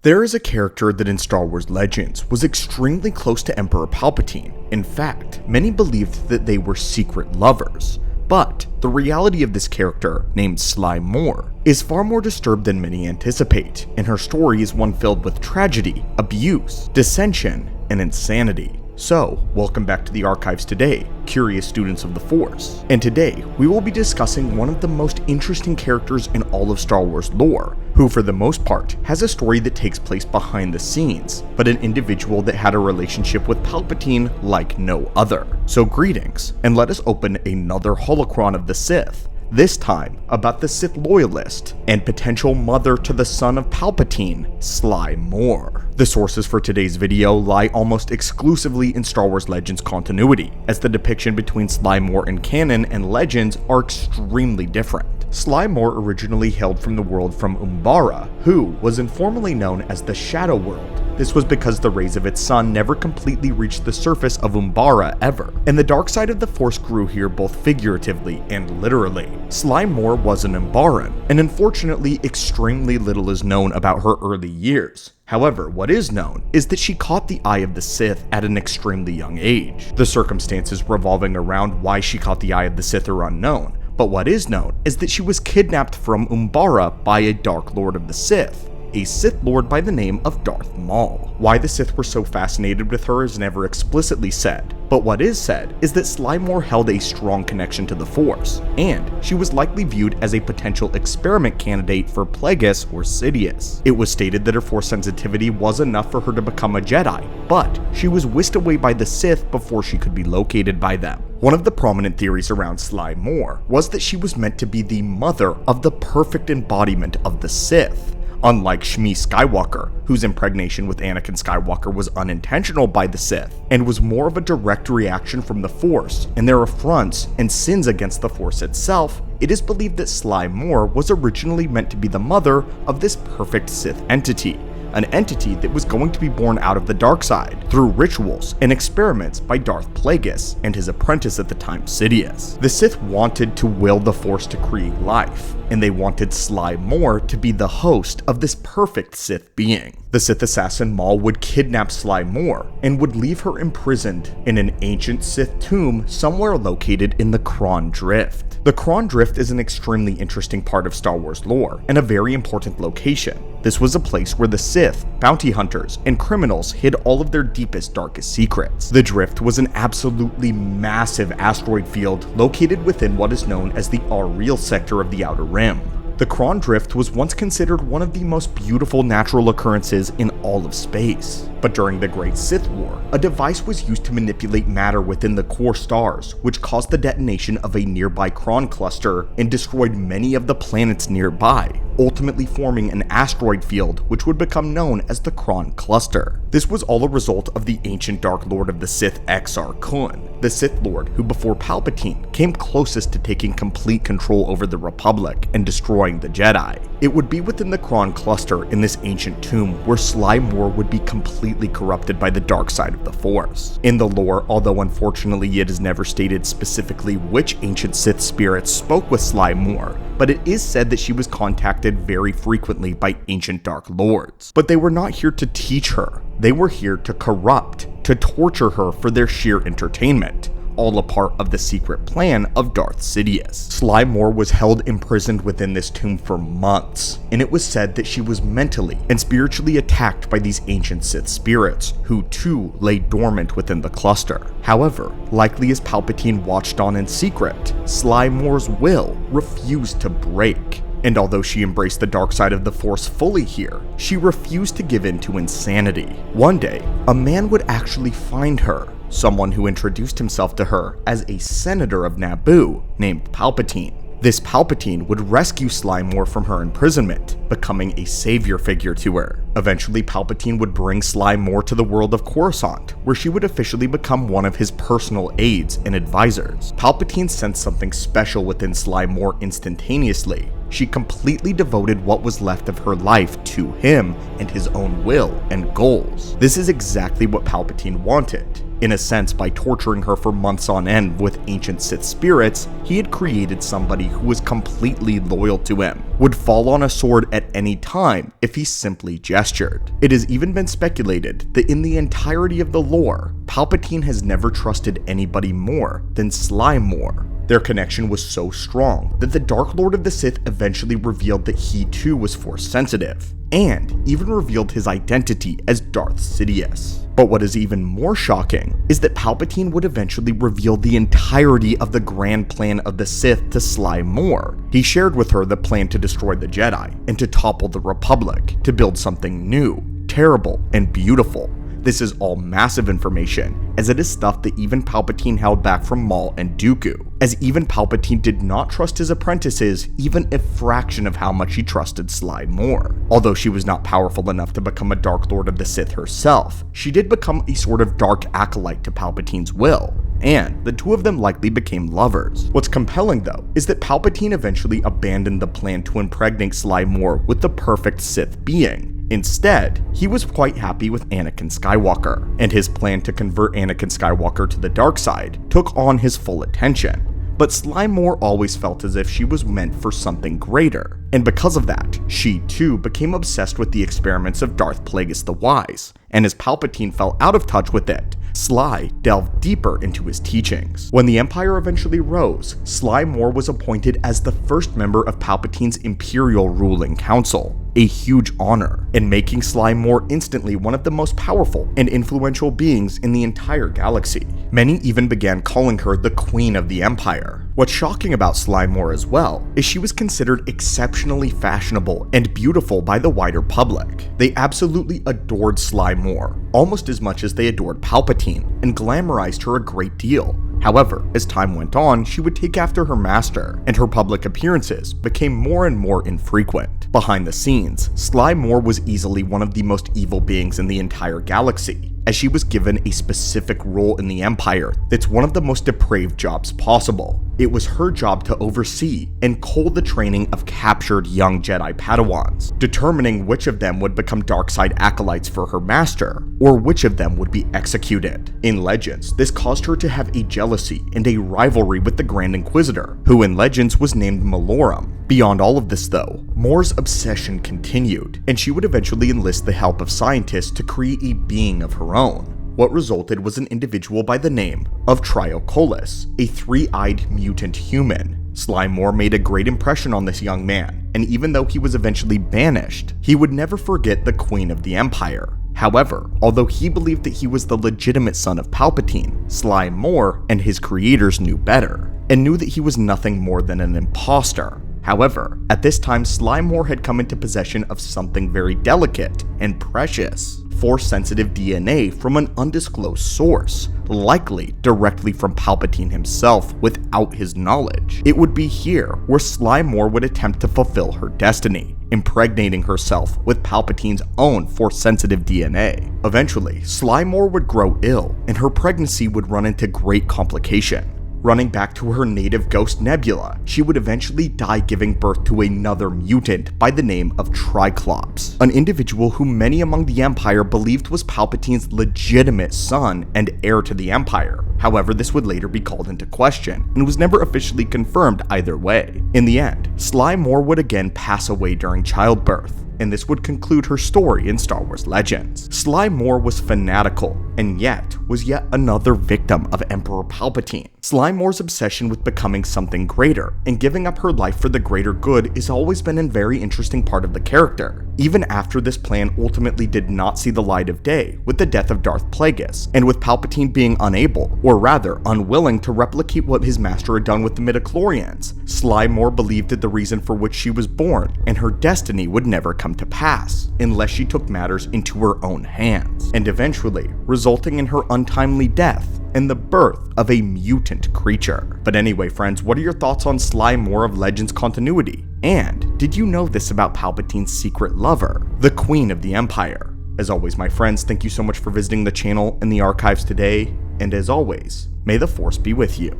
There is a character that in Star Wars Legends was extremely close to Emperor Palpatine. In fact, many believed that they were secret lovers. But the reality of this character, named Sly Moore, is far more disturbed than many anticipate, and her story is one filled with tragedy, abuse, dissension, and insanity. So, welcome back to the archives today, curious students of the Force. And today, we will be discussing one of the most interesting characters in all of Star Wars lore, who for the most part has a story that takes place behind the scenes, but an individual that had a relationship with Palpatine like no other. So greetings, and let us open another holocron of the Sith. This time, about the Sith loyalist and potential mother to the son of Palpatine, Sly Moore. The sources for today's video lie almost exclusively in Star Wars Legends continuity, as the depiction between Sly Moore in canon and Legends are extremely different. Sly Moore originally hailed from the world from Umbara, who was informally known as the Shadow World. This was because the rays of its sun never completely reached the surface of Umbara ever, and the dark side of the Force grew here both figuratively and literally. Sly Moore was an Umbaran, and unfortunately extremely little is known about her early years. However, what is known is that she caught the eye of the Sith at an extremely young age. The circumstances revolving around why she caught the eye of the Sith are unknown, but what is known is that she was kidnapped from Umbara by a Dark Lord of the Sith, a Sith Lord by the name of Darth Maul. Why the Sith were so fascinated with her is never explicitly said, but what is said is that Sly Moore held a strong connection to the Force, and she was likely viewed as a potential experiment candidate for Plagueis or Sidious. It was stated that her Force sensitivity was enough for her to become a Jedi, but she was whisked away by the Sith before she could be located by them. One of the prominent theories around Sly Moore was that she was meant to be the mother of the perfect embodiment of the Sith. Unlike Shmi Skywalker, whose impregnation with Anakin Skywalker was unintentional by the Sith, and was more of a direct reaction from the Force and their affronts and sins against the Force itself, it is believed that Sly Moore was originally meant to be the mother of this perfect Sith entity. An entity that was going to be born out of the dark side through rituals and experiments by Darth Plagueis and his apprentice at the time, Sidious. The Sith wanted to will the Force to create life, and they wanted Sly Moore to be the host of this perfect Sith being. The Sith assassin Maul would kidnap Sly Moore and would leave her imprisoned in an ancient Sith tomb somewhere located in the Kron Drift. The Kron Drift is an extremely interesting part of Star Wars lore and a very important location. This was a place where the Sith, bounty hunters, and criminals hid all of their deepest, darkest secrets. The Drift was an absolutely massive asteroid field located within what is known as the Ariel sector of the Outer Rim. The Kron Drift was once considered one of the most beautiful natural occurrences in all of space. But during the Great Sith War, a device was used to manipulate matter within the core stars, which caused the detonation of a nearby Kron cluster and destroyed many of the planets nearby, ultimately forming an asteroid field which would become known as the Kron Cluster. This was all a result of the ancient Dark Lord of the Sith Exar Kun, the Sith Lord who before Palpatine came closest to taking complete control over the Republic and destroying the Jedi. It would be within the Kron Cluster in this ancient tomb where Sly Moore would be completely corrupted by the dark side of the Force. In the lore, although unfortunately it is never stated specifically which ancient Sith spirits spoke with Sly Moore, but it is said that she was contacted very frequently by ancient Dark Lords. But they were not here to teach her, they were here to corrupt, to torture her for their sheer entertainment, all a part of the secret plan of Darth Sidious. Sly Moore was held imprisoned within this tomb for months, and it was said that she was mentally and spiritually attacked by these ancient Sith spirits, who too lay dormant within the cluster. However, likely as Palpatine watched on in secret, Sly Moore's will refused to break. And although she embraced the dark side of the Force fully here, she refused to give in to insanity. One day, a man would actually find her, someone who introduced himself to her as a senator of Naboo named Palpatine. This Palpatine would rescue Sly Moore from her imprisonment, becoming a savior figure to her. Eventually, Palpatine would bring Sly Moore to the world of Coruscant, where she would officially become one of his personal aides and advisors. Palpatine sensed something special within Sly Moore instantaneously. She completely devoted what was left of her life to him and his own will and goals. This is exactly what Palpatine wanted. In a sense, by torturing her for months on end with ancient Sith spirits, he had created somebody who was completely loyal to him, would fall on a sword at any time if he simply gestured. It has even been speculated that in the entirety of the lore, Palpatine has never trusted anybody more than Sly Moore. Their connection was so strong that the Dark Lord of the Sith eventually revealed that he too was Force sensitive, and even revealed his identity as Darth Sidious. But what is even more shocking is that Palpatine would eventually reveal the entirety of the grand plan of the Sith to Sly Moore. He shared with her the plan to destroy the Jedi and to topple the Republic, to build something new, terrible, and beautiful. This is all massive information, as it is stuff that even Palpatine held back from Maul and Dooku, as even Palpatine did not trust his apprentices even a fraction of how much he trusted Sly Moore. Although she was not powerful enough to become a Dark Lord of the Sith herself, she did become a sort of dark acolyte to Palpatine's will, and the two of them likely became lovers. What's compelling though is that Palpatine eventually abandoned the plan to impregnate Sly Moore with the perfect Sith being. Instead, he was quite happy with Anakin Skywalker, and his plan to convert Anakin Skywalker to the dark side took on his full attention. But Sly Moore always felt as if she was meant for something greater, and because of that, she too became obsessed with the experiments of Darth Plagueis the Wise, and as Palpatine fell out of touch with it, Sly delved deeper into his teachings. When the Empire eventually rose, Sly Moore was appointed as the first member of Palpatine's Imperial Ruling Council, a huge honor, and making Sly Moore instantly one of the most powerful and influential beings in the entire galaxy. Many even began calling her the Queen of the Empire. What's shocking about Sly Moore as well is she was considered exceptionally fashionable and beautiful by the wider public. They absolutely adored Sly Moore, almost as much as they adored Palpatine, and glamorized her a great deal. However, as time went on, she would take after her master, and her public appearances became more and more infrequent. Behind the scenes, Sly Moore was easily one of the most evil beings in the entire galaxy, as she was given a specific role in the Empire that's one of the most depraved jobs possible. It was her job to oversee and cull the training of captured young Jedi Padawans, determining which of them would become dark side acolytes for her master, or which of them would be executed. In Legends, this caused her to have a jealousy and a rivalry with the Grand Inquisitor, who in Legends was named Malorum. Beyond all of this though, Moore's obsession continued, and she would eventually enlist the help of scientists to create a being of her own. What resulted was an individual by the name of Trioculus, a three-eyed mutant human. Sly Moore made a great impression on this young man, and even though he was eventually banished, he would never forget the Queen of the Empire. However, although he believed that he was the legitimate son of Palpatine, Sly Moore and his creators knew better, and knew that he was nothing more than an imposter. However, at this time, Sly Moore had come into possession of something very delicate and precious. Force-sensitive DNA from an undisclosed source, likely directly from Palpatine himself without his knowledge. It would be here where Sly Moore would attempt to fulfill her destiny, impregnating herself with Palpatine's own Force-sensitive DNA. Eventually, Sly Moore would grow ill, and her pregnancy would run into great complication. Running back to her native Ghost Nebula, she would eventually die giving birth to another mutant by the name of Triclops, an individual who many among the Empire believed was Palpatine's legitimate son and heir to the Empire. However, this would later be called into question, and was never officially confirmed either way. In the end, Sly Moore would again pass away during childbirth, and this would conclude her story in Star Wars Legends. Sly Moore was fanatical, and yet was yet another victim of Emperor Palpatine. Sly Moore's obsession with becoming something greater and giving up her life for the greater good has always been a very interesting part of the character, even after this plan ultimately did not see the light of day with the death of Darth Plagueis, and with Palpatine being unable, or rather unwilling, to replicate what his master had done with the midichlorians. Sly Moore believed that the reason for which she was born and her destiny would never come to pass unless she took matters into her own hands, and eventually resulting in her untimely death and the birth of a mutant creature. But anyway, friends, what are your thoughts on Sly Moore of Legends continuity? And did you know this about Palpatine's secret lover, the Queen of the Empire? As always, my friends, thank you so much for visiting the channel and the archives today, and as always, may the Force be with you.